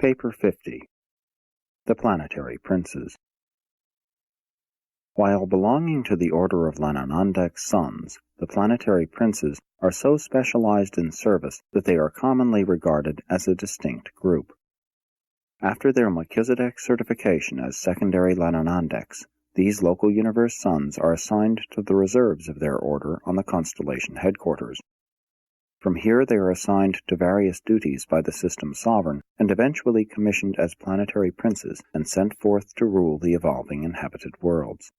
Paper 50. The Planetary Princes. While belonging to the order of Lanonandek's sons, the planetary princes are so specialized in service that they are commonly regarded as a distinct group. After their Melchizedek certification as secondary Lanonandeks, these local universe sons are assigned to the reserves of their order on the constellation headquarters. From here they are assigned to various duties by the system sovereign and eventually commissioned as planetary princes and sent forth to rule the evolving inhabited worlds.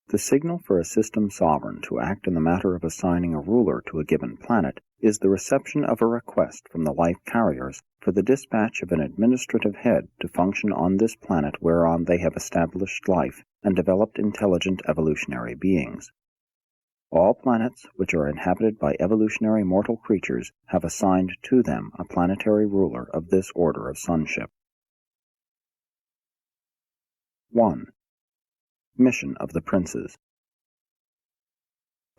The signal for a system sovereign to act in the matter of assigning a ruler to a given planet is the reception of a request from the life carriers for the dispatch of an administrative head to function on this planet whereon they have established life and developed intelligent evolutionary beings. All planets which are inhabited by evolutionary mortal creatures have assigned to them a planetary ruler of this order of sonship. 1. Mission of the Princes.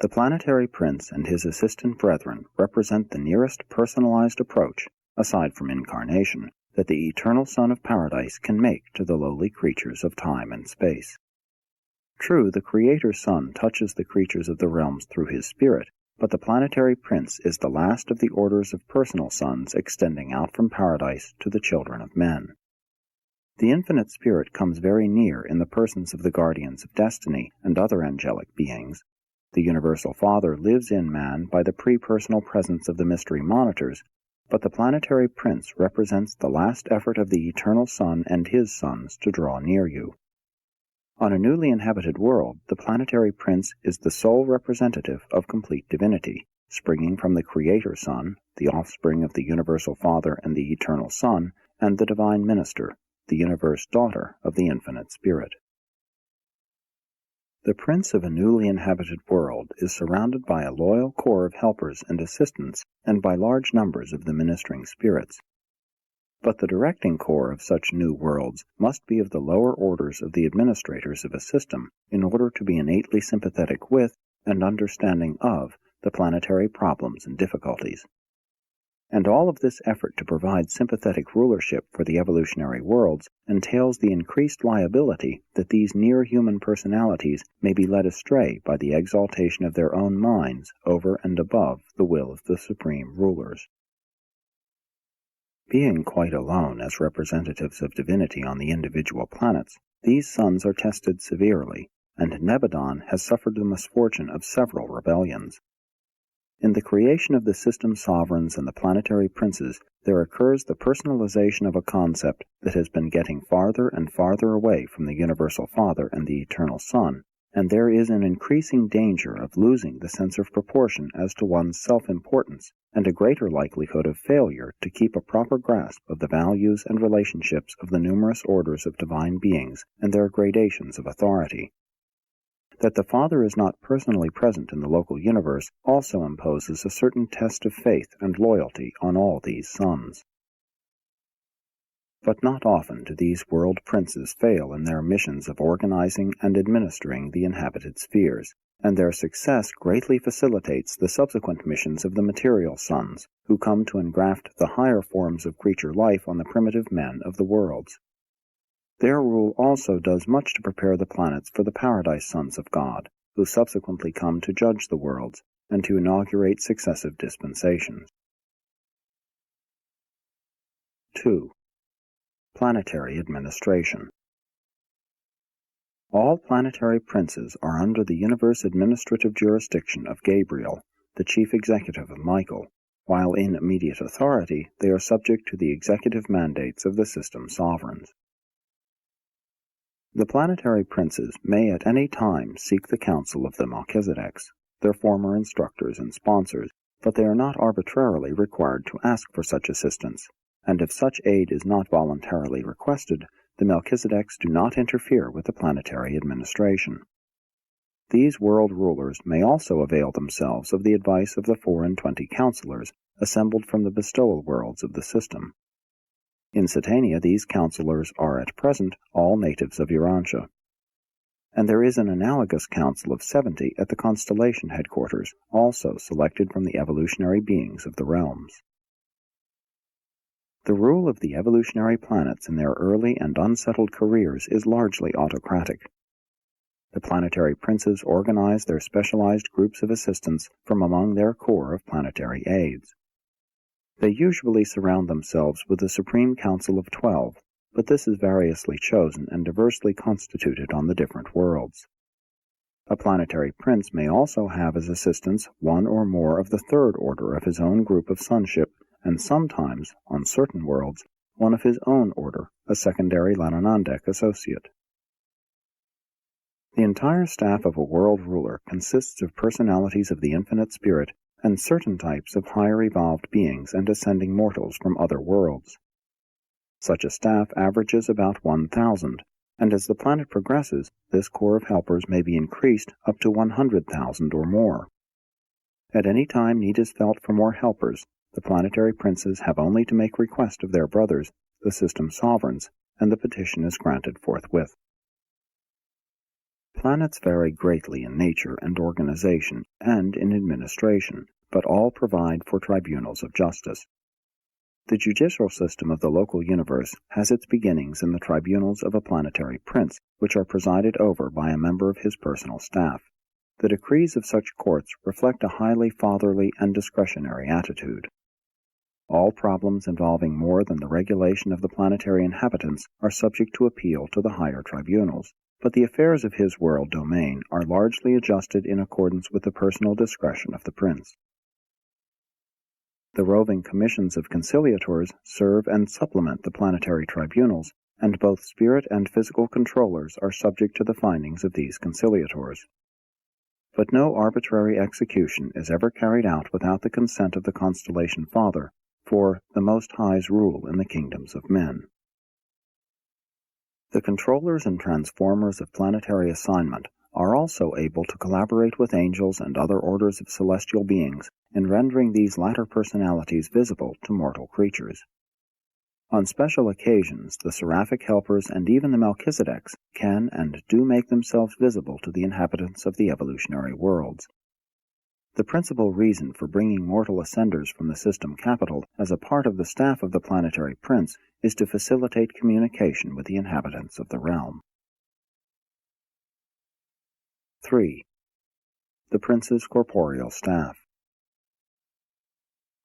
The planetary prince and his assistant brethren represent the nearest personalized approach, aside from incarnation, that the eternal Son of Paradise can make to the lowly creatures of time and space. True, the Creator's Son touches the creatures of the realms through his spirit, but the planetary prince is the last of the orders of personal sons extending out from paradise to the children of men. The infinite spirit comes very near in the persons of the guardians of destiny and other angelic beings. The universal Father lives in man by the pre-personal presence of the mystery monitors, but the planetary prince represents the last effort of the eternal Son and his sons to draw near you. On a newly inhabited world, the planetary prince is the sole representative of complete divinity, springing from the Creator Son, the offspring of the universal Father and the eternal Son, and the divine minister, the universe daughter of the infinite Spirit. The prince of a newly inhabited world is surrounded by a loyal corps of helpers and assistants and by large numbers of the ministering spirits. But the directing corps of such new worlds must be of the lower orders of the administrators of a system in order to be innately sympathetic with and understanding of the planetary problems and difficulties. And all of this effort to provide sympathetic rulership for the evolutionary worlds entails the increased liability that these near-human personalities may be led astray by the exaltation of their own minds over and above the will of the supreme rulers. Being quite alone as representatives of divinity on the individual planets, these sons are tested severely, and Nebadon has suffered the misfortune of several rebellions. In the creation of the system sovereigns and the planetary princes, there occurs the personalization of a concept that has been getting farther and farther away from the universal Father and the eternal Son, and there is an increasing danger of losing the sense of proportion as to one's self-importance, and a greater likelihood of failure to keep a proper grasp of the values and relationships of the numerous orders of divine beings and their gradations of authority. That the Father is not personally present in the local universe also imposes a certain test of faith and loyalty on all these sons. But not often do these world princes fail in their missions of organizing and administering the inhabited spheres, and their success greatly facilitates the subsequent missions of the material sons, who come to engraft the higher forms of creature life on the primitive men of the worlds. Their rule also does much to prepare the planets for the paradise sons of God, who subsequently come to judge the worlds and to inaugurate successive dispensations. 2. Planetary Administration. All planetary princes are under the universe administrative jurisdiction of Gabriel, the chief executive of Michael, while in immediate authority they are subject to the executive mandates of the system sovereigns. The planetary princes may at any time seek the counsel of the Melchizedeks, their former instructors and sponsors, but they are not arbitrarily required to ask for such assistance, and if such aid is not voluntarily requested, the Melchizedeks do not interfere with the planetary administration. These world rulers may also avail themselves of the advice of the 24 counselors assembled from the bestowal worlds of the system. In Satania, these counselors are at present all natives of Urantia. And there is an analogous council of 70 at the constellation headquarters, also selected from the evolutionary beings of the realms. The rule of the evolutionary planets in their early and unsettled careers is largely autocratic. The planetary princes organize their specialized groups of assistants from among their corps of planetary aides. They usually surround themselves with a Supreme Council of 12, but this is variously chosen and diversely constituted on the different worlds. A planetary prince may also have as assistants one or more of the third order of his own group of sonship, and sometimes, on certain worlds, one of his own order, a secondary Lanonandek associate. The entire staff of a world ruler consists of personalities of the infinite spirit and certain types of higher evolved beings and ascending mortals from other worlds. Such a staff averages about 1,000, and as the planet progresses, this corps of helpers may be increased up to 100,000 or more. At any time need is felt for more helpers, the planetary princes have only to make request of their brothers, the system sovereigns, and the petition is granted forthwith. Planets vary greatly in nature and organization and in administration, but all provide for tribunals of justice. The judicial system of the local universe has its beginnings in the tribunals of a planetary prince, which are presided over by a member of his personal staff. The decrees of such courts reflect a highly fatherly and discretionary attitude. All problems involving more than the regulation of the planetary inhabitants are subject to appeal to the higher tribunals, but the affairs of his world domain are largely adjusted in accordance with the personal discretion of the prince. The roving commissions of conciliators serve and supplement the planetary tribunals, and both spirit and physical controllers are subject to the findings of these conciliators. But no arbitrary execution is ever carried out without the consent of the Constellation Father, for the Most High's rule in the kingdoms of men. The controllers and transformers of planetary assignment are also able to collaborate with angels and other orders of celestial beings in rendering these latter personalities visible to mortal creatures. On special occasions, the seraphic helpers and even the Melchizedeks can and do make themselves visible to the inhabitants of the evolutionary worlds. The principal reason for bringing mortal ascenders from the system capital as a part of the staff of the planetary prince is to facilitate communication with the inhabitants of the realm. 3. The prince's corporeal staff.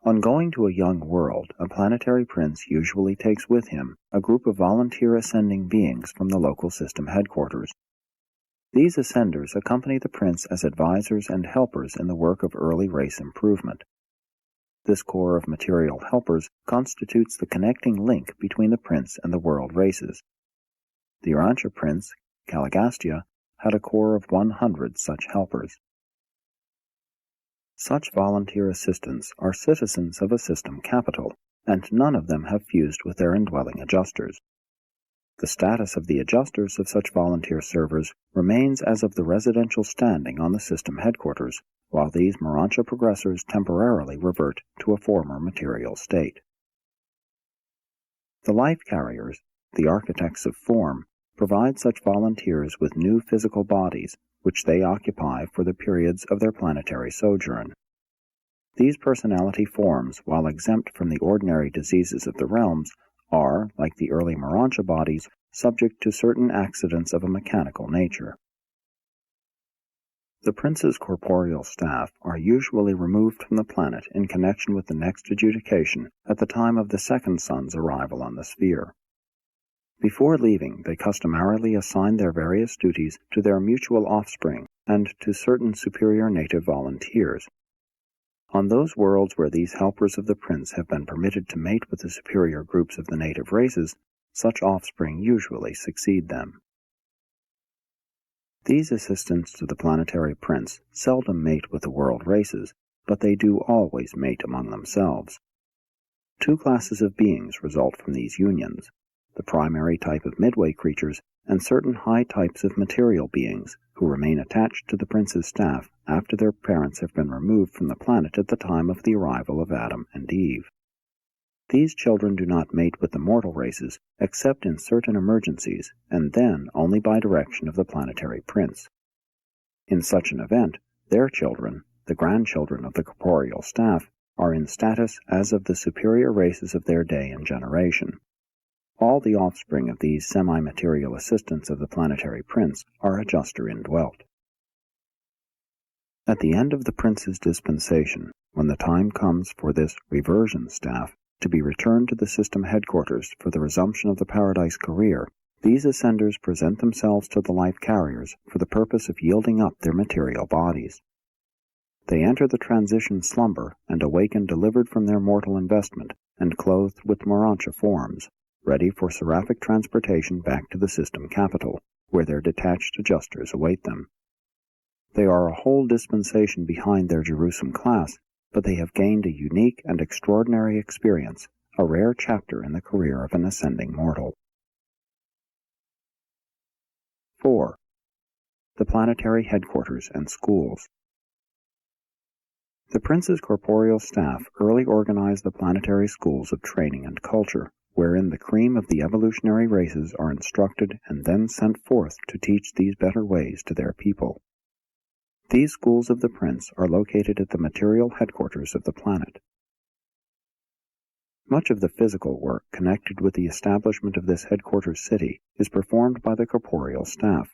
On going to a young world, a planetary prince usually takes with him a group of volunteer ascending beings from the local system headquarters. These ascenders accompany the prince as advisors and helpers in the work of early race improvement. This corps of material helpers constitutes the connecting link between the prince and the world races. The Urantia prince, Caligastia, had a corps of 100 such helpers. Such volunteer assistants are citizens of a system capital, and none of them have fused with their indwelling adjusters. The status of the adjusters of such volunteer servers remains as of the residential standing on the system headquarters, while these Urantia progressors temporarily revert to a former material state. The life carriers, the architects of form, provide such volunteers with new physical bodies, which they occupy for the periods of their planetary sojourn. These personality forms, while exempt from the ordinary diseases of the realms, are, like the early Urantia bodies, subject to certain accidents of a mechanical nature. The prince's corporeal staff are usually removed from the planet in connection with the next adjudication at the time of the second sun's arrival on the sphere. Before leaving, they customarily assign their various duties to their mutual offspring and to certain superior native volunteers. On those worlds where these helpers of the prince have been permitted to mate with the superior groups of the native races, such offspring usually succeed them. These assistants to the planetary prince seldom mate with the world races, but they do always mate among themselves. Two classes of beings result from these unions: the primary type of midway creatures and certain high types of material beings who remain attached to the prince's staff after their parents have been removed from the planet at the time of the arrival of Adam and Eve. These children do not mate with the mortal races except in certain emergencies, and then only by direction of the planetary prince. In such an event, their children, the grandchildren of the corporeal staff, are in status as of the superior races of their day and generation. All the offspring of these semi-material assistants of the planetary prince are adjuster indwelt. At the end of the prince's dispensation, when the time comes for this reversion staff to be returned to the system headquarters for the resumption of the Paradise career, these ascenders present themselves to the life carriers for the purpose of yielding up their material bodies. They enter the transition slumber and awaken delivered from their mortal investment and clothed with Urantia forms, ready for seraphic transportation back to the system capital, where their detached adjusters await them. They are a whole dispensation behind their Jerusalem class, but they have gained a unique and extraordinary experience, a rare chapter in the career of an ascending mortal. 4. The planetary headquarters and schools. The prince's corporeal staff early organized the planetary schools of training and culture, wherein the cream of the evolutionary races are instructed and then sent forth to teach these better ways to their people. These schools of the prince are located at the material headquarters of the planet. Much of the physical work connected with the establishment of this headquarters city is performed by the corporeal staff.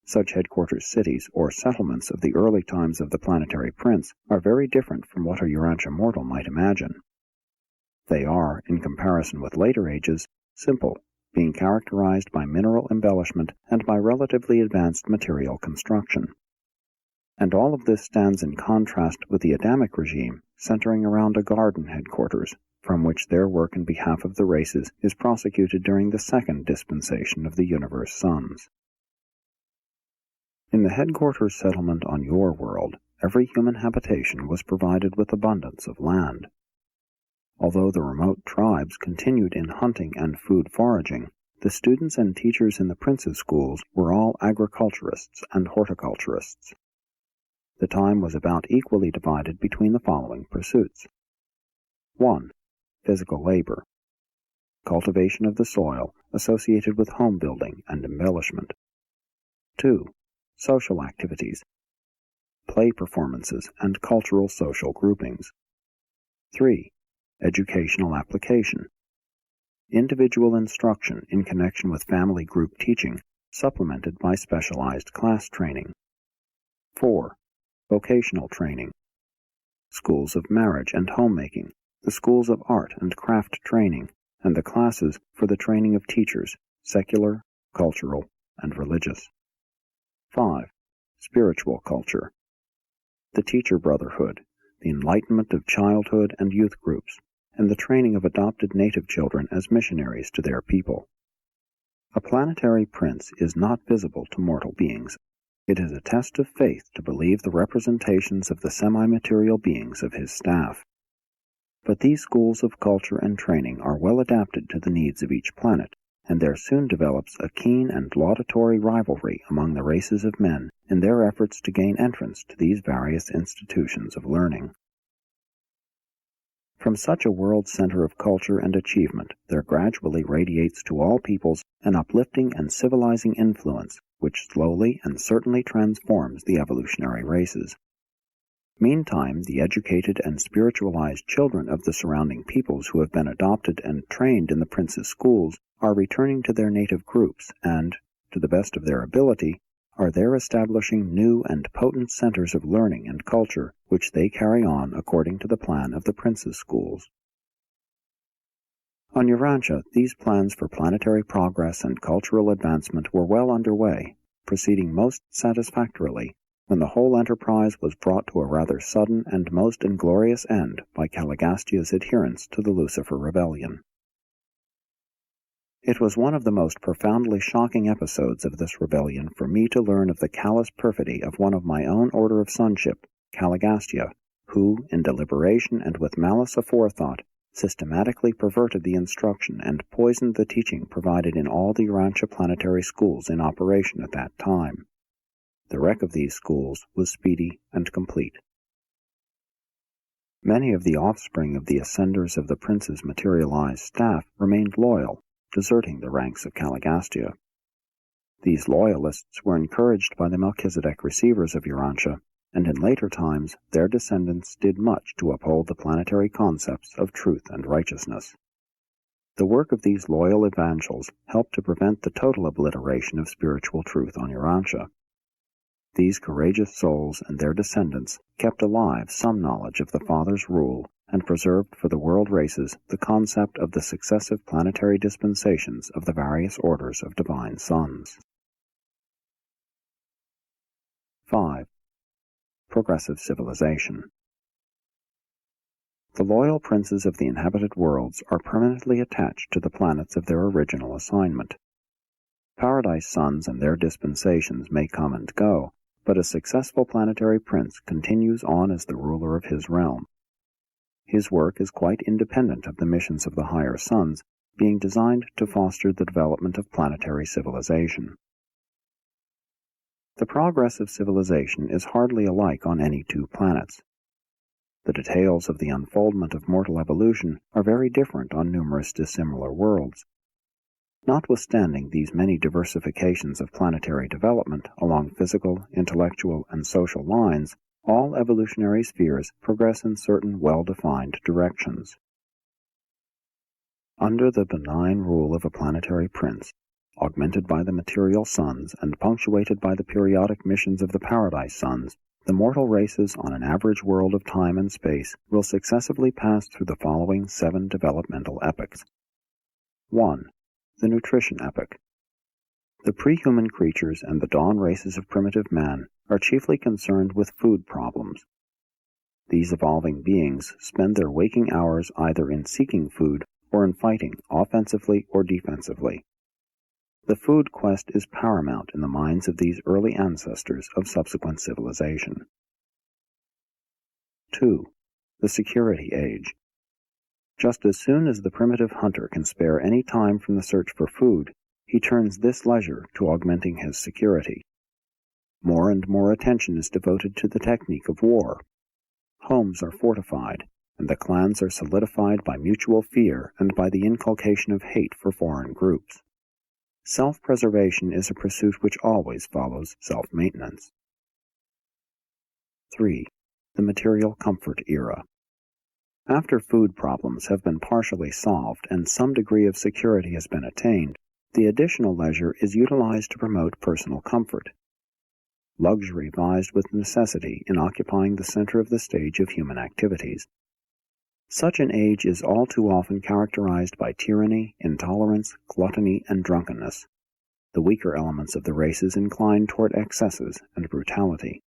Such headquarters cities, or settlements of the early times of the planetary prince, are very different from what a Urantia mortal might imagine. They are, in comparison with later ages, simple, being characterized by mineral embellishment and by relatively advanced material construction. And all of this stands in contrast with the Adamic regime, centering around a garden headquarters, from which their work in behalf of the races is prosecuted during the second dispensation of the universe suns. In the headquarters settlement on your world, every human habitation was provided with abundance of land. Although the remote tribes continued in hunting and food foraging, the students and teachers in the prince's schools were all agriculturists and horticulturists. The time was about equally divided between the following pursuits. 1. Physical labor. Cultivation of the soil associated with home building and embellishment. 2. Social activities. Play performances and cultural social groupings. 3. Educational application. Individual instruction in connection with family group teaching, supplemented by specialized class training. 4. Vocational training. Schools of marriage and homemaking, the schools of art and craft training, and the classes for the training of teachers, secular, cultural, and religious. 5. Spiritual culture. The teacher brotherhood, the enlightenment of childhood and youth groups, and the training of adopted native children as missionaries to their people. A planetary prince is not visible to mortal beings. It is a test of faith to believe the representations of the semi-material beings of his staff. But these schools of culture and training are well adapted to the needs of each planet, and there soon develops a keen and laudatory rivalry among the races of men in their efforts to gain entrance to these various institutions of learning. From such a world center of culture and achievement, there gradually radiates to all peoples an uplifting and civilizing influence which slowly and certainly transforms the evolutionary races. Meantime, the educated and spiritualized children of the surrounding peoples who have been adopted and trained in the prince's schools are returning to their native groups and, to the best of their ability, are there establishing new and potent centers of learning and culture which they carry on according to the plan of the prince's schools. On Urantia, these plans for planetary progress and cultural advancement were well underway, proceeding most satisfactorily, when the whole enterprise was brought to a rather sudden and most inglorious end by Caligastia's adherence to the Lucifer Rebellion. It was one of the most profoundly shocking episodes of this rebellion for me to learn of the callous perfidy of one of my own order of sonship, Caligastia, who, in deliberation and with malice aforethought, systematically perverted the instruction and poisoned the teaching provided in all the Urantia planetary schools in operation at that time. The wreck of these schools was speedy and complete. Many of the offspring of the ascenders of the prince's materialized staff remained loyal, deserting the ranks of Caligastia. These loyalists were encouraged by the Melchizedek receivers of Urantia, and in later times their descendants did much to uphold the planetary concepts of truth and righteousness. The work of these loyal evangels helped to prevent the total obliteration of spiritual truth on Urantia. These courageous souls and their descendants kept alive some knowledge of the Father's rule and preserved for the world races the concept of the successive planetary dispensations of the various orders of divine sons. 5. Progressive civilization. The loyal princes of the inhabited worlds are permanently attached to the planets of their original assignment. Paradise sons and their dispensations may come and go, but a successful planetary prince continues on as the ruler of his realm. His work is quite independent of the missions of the higher suns, being designed to foster the development of planetary civilization. The progress of civilization is hardly alike on any two planets. The details of the unfoldment of mortal evolution are very different on numerous dissimilar worlds. Notwithstanding these many diversifications of planetary development along physical, intellectual, and social lines, all evolutionary spheres progress in certain well-defined directions. Under the benign rule of a planetary prince, augmented by the material suns and punctuated by the periodic missions of the paradise suns, the mortal races on an average world of time and space will successively pass through the following 7 developmental epochs. 1. The nutrition epoch. The pre-human creatures and the dawn races of primitive man are chiefly concerned with food problems. These evolving beings spend their waking hours either in seeking food or in fighting, offensively or defensively. The food quest is paramount in the minds of these early ancestors of subsequent civilization. 2. The security age. Just as soon as the primitive hunter can spare any time from the search for food, he turns this leisure to augmenting his security. More and more attention is devoted to the technique of war. Homes are fortified, and the clans are solidified by mutual fear and by the inculcation of hate for foreign groups. Self-preservation is a pursuit which always follows self-maintenance. 3. The material comfort era. After food problems have been partially solved and some degree of security has been attained, the additional leisure is utilized to promote personal comfort. Luxury vies with necessity in occupying the center of the stage of human activities. Such an age is all too often characterized by tyranny, intolerance, gluttony, and drunkenness. The weaker elements of the races incline toward excesses and brutality.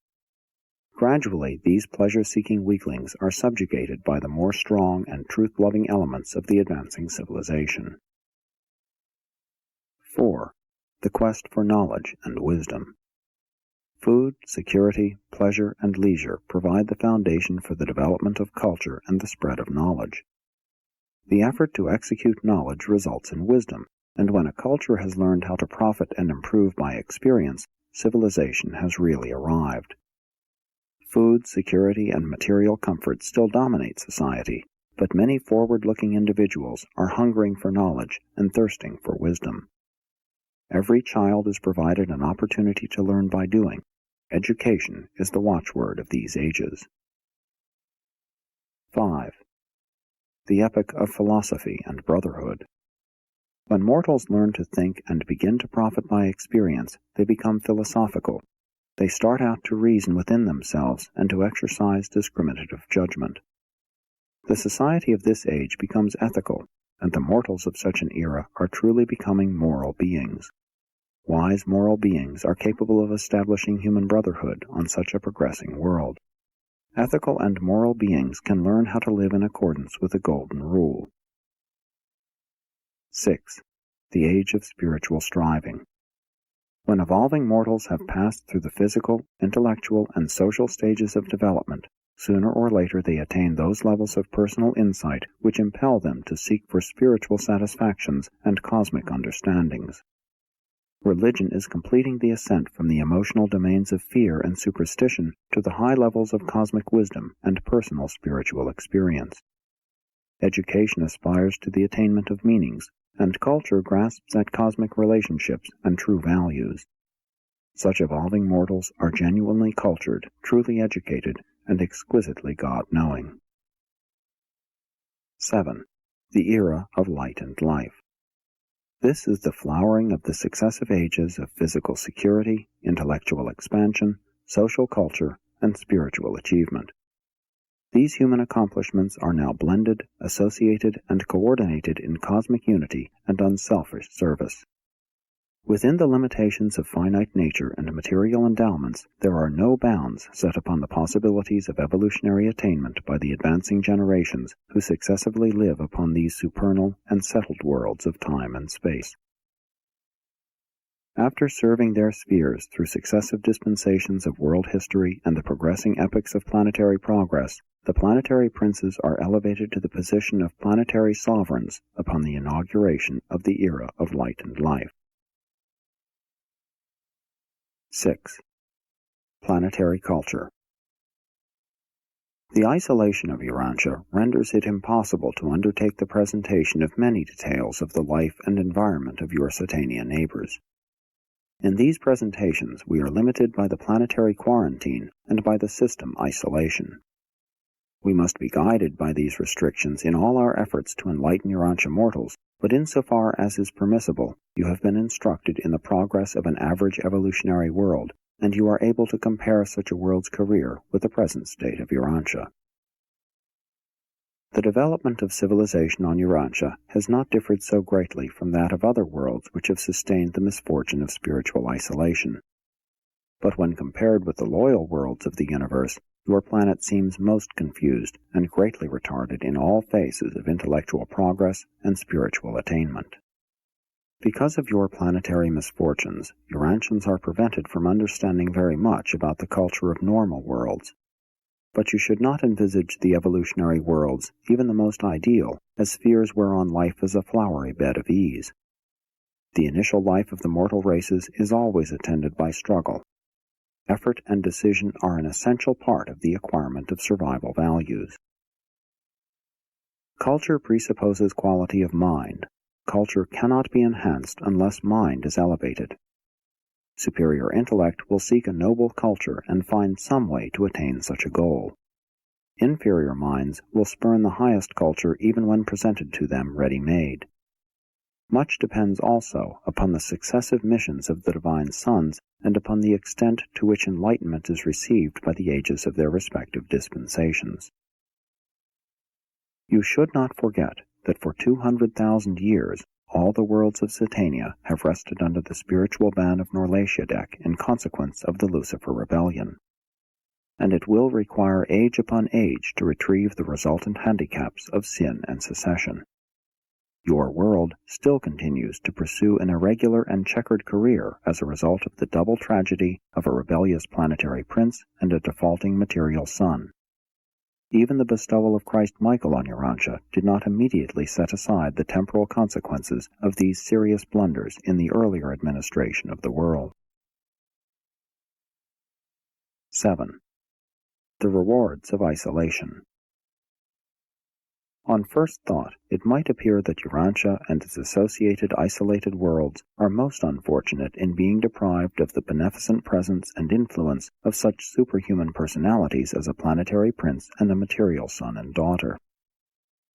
Gradually, these pleasure-seeking weaklings are subjugated by the more strong and truth-loving elements of the advancing civilization. 4. The quest for knowledge and wisdom. Food, security, pleasure, and leisure provide the foundation for the development of culture and the spread of knowledge. The effort to execute knowledge results in wisdom, and when a culture has learned how to profit and improve by experience, civilization has really arrived. Food, security, and material comfort still dominate society, but many forward-looking individuals are hungering for knowledge and thirsting for wisdom. Every child is provided an opportunity to learn by doing. Education is the watchword of these ages. 5. The epoch of philosophy and brotherhood. When mortals learn to think and begin to profit by experience, they become philosophical. They start out to reason within themselves and to exercise discriminative judgment. The society of this age becomes ethical, and the mortals of such an era are truly becoming moral beings. Wise moral beings are capable of establishing human brotherhood on such a progressing world. Ethical and moral beings can learn how to live in accordance with the Golden Rule. 6. The age of spiritual striving. When evolving mortals have passed through the physical, intellectual, and social stages of development, sooner or later they attain those levels of personal insight which impel them to seek for spiritual satisfactions and cosmic understandings. Religion is completing the ascent from the emotional domains of fear and superstition to the high levels of cosmic wisdom and personal spiritual experience. Education aspires to the attainment of meanings, and culture grasps at cosmic relationships and true values. Such evolving mortals are genuinely cultured, truly educated, and exquisitely God-knowing. 7. The Era of Light and Life. This is the flowering of the successive ages of physical security, intellectual expansion, social culture, and spiritual achievement. These human accomplishments are now blended, associated, and coordinated in cosmic unity and unselfish service. Within the limitations of finite nature and material endowments, there are no bounds set upon the possibilities of evolutionary attainment by the advancing generations who successively live upon these supernal and settled worlds of time and space. After serving their spheres through successive dispensations of world history and the progressing epochs of planetary progress, the planetary princes are elevated to the position of planetary sovereigns upon the inauguration of the Era of Light and Life. 6. Planetary Culture. The isolation of Urantia renders it impossible to undertake the presentation of many details of the life and environment of your Satania neighbors. In these presentations, we are limited by the planetary quarantine and by the system isolation. We must be guided by these restrictions in all our efforts to enlighten Urantia mortals, but insofar as is permissible, you have been instructed in the progress of an average evolutionary world, and you are able to compare such a world's career with the present state of Urantia. The development of civilization on Urantia has not differed so greatly from that of other worlds which have sustained the misfortune of spiritual isolation. But when compared with the loyal worlds of the universe, your planet seems most confused and greatly retarded in all phases of intellectual progress and spiritual attainment. Because of your planetary misfortunes, Urantians are prevented from understanding very much about the culture of normal worlds. But you should not envisage the evolutionary worlds, even the most ideal, as spheres whereon life is a flowery bed of ease. The initial life of the mortal races is always attended by struggle. Effort and decision are an essential part of the acquirement of survival values. Culture presupposes quality of mind. Culture cannot be enhanced unless mind is elevated. Superior intellect will seek a noble culture and find some way to attain such a goal. Inferior minds will spurn the highest culture even when presented to them ready-made. Much depends also upon the successive missions of the divine sons and upon the extent to which enlightenment is received by the ages of their respective dispensations. You should not forget that for 200,000 years all the worlds of Satania have rested under the spiritual ban of Lanonandek in consequence of the Lucifer rebellion, and it will require age upon age to retrieve the resultant handicaps of sin and secession. Your world still continues to pursue an irregular and checkered career as a result of the double tragedy of a rebellious planetary prince and a defaulting material son. Even the bestowal of Christ Michael on Urantia did not immediately set aside the temporal consequences of these serious blunders in the earlier administration of the world. 7. The Rewards of Isolation. On first thought, it might appear that Urantia and its associated isolated worlds are most unfortunate in being deprived of the beneficent presence and influence of such superhuman personalities as a planetary prince and a material son and daughter.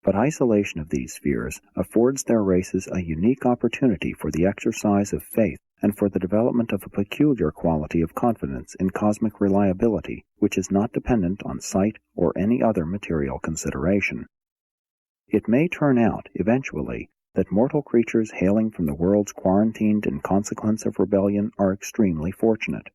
But isolation of these spheres affords their races a unique opportunity for the exercise of faith and for the development of a peculiar quality of confidence in cosmic reliability which is not dependent on sight or any other material consideration. It may turn out, eventually, that mortal creatures hailing from the worlds quarantined in consequence of rebellion are extremely fortunate.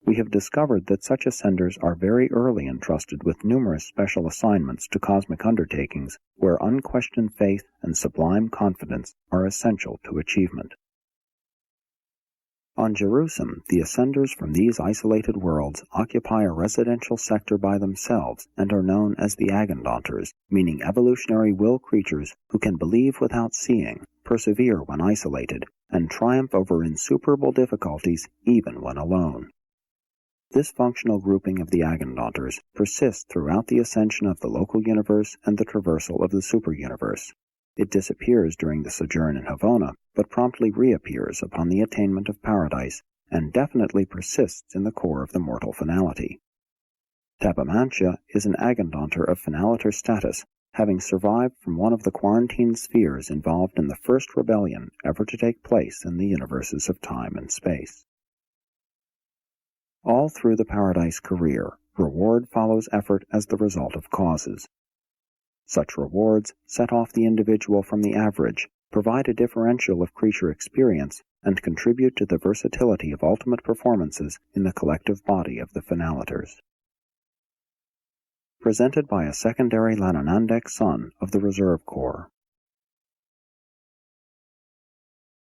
We have discovered that such ascenders are very early entrusted with numerous special assignments to cosmic undertakings where unquestioned faith and sublime confidence are essential to achievement. On Jerusalem, the ascenders from these isolated worlds occupy a residential sector by themselves and are known as the Agandanters, meaning evolutionary will creatures who can believe without seeing, persevere when isolated, and triumph over insuperable difficulties even when alone. This functional grouping of the Agandanters persists throughout the ascension of the local universe and the traversal of the superuniverse. It disappears during the sojourn in Havona, but promptly reappears upon the attainment of paradise, and definitely persists in the core of the mortal finality. Tabamantia is an agandonter of finaliter status, having survived from one of the quarantined spheres involved in the first rebellion ever to take place in the universes of time and space. All through the Paradise career, reward follows effort as the result of causes. Such rewards set off the individual from the average, provide a differential of creature experience, and contribute to the versatility of ultimate performances in the collective body of the finaliters. Presented by a secondary Lanonandek son of the Reserve Corps.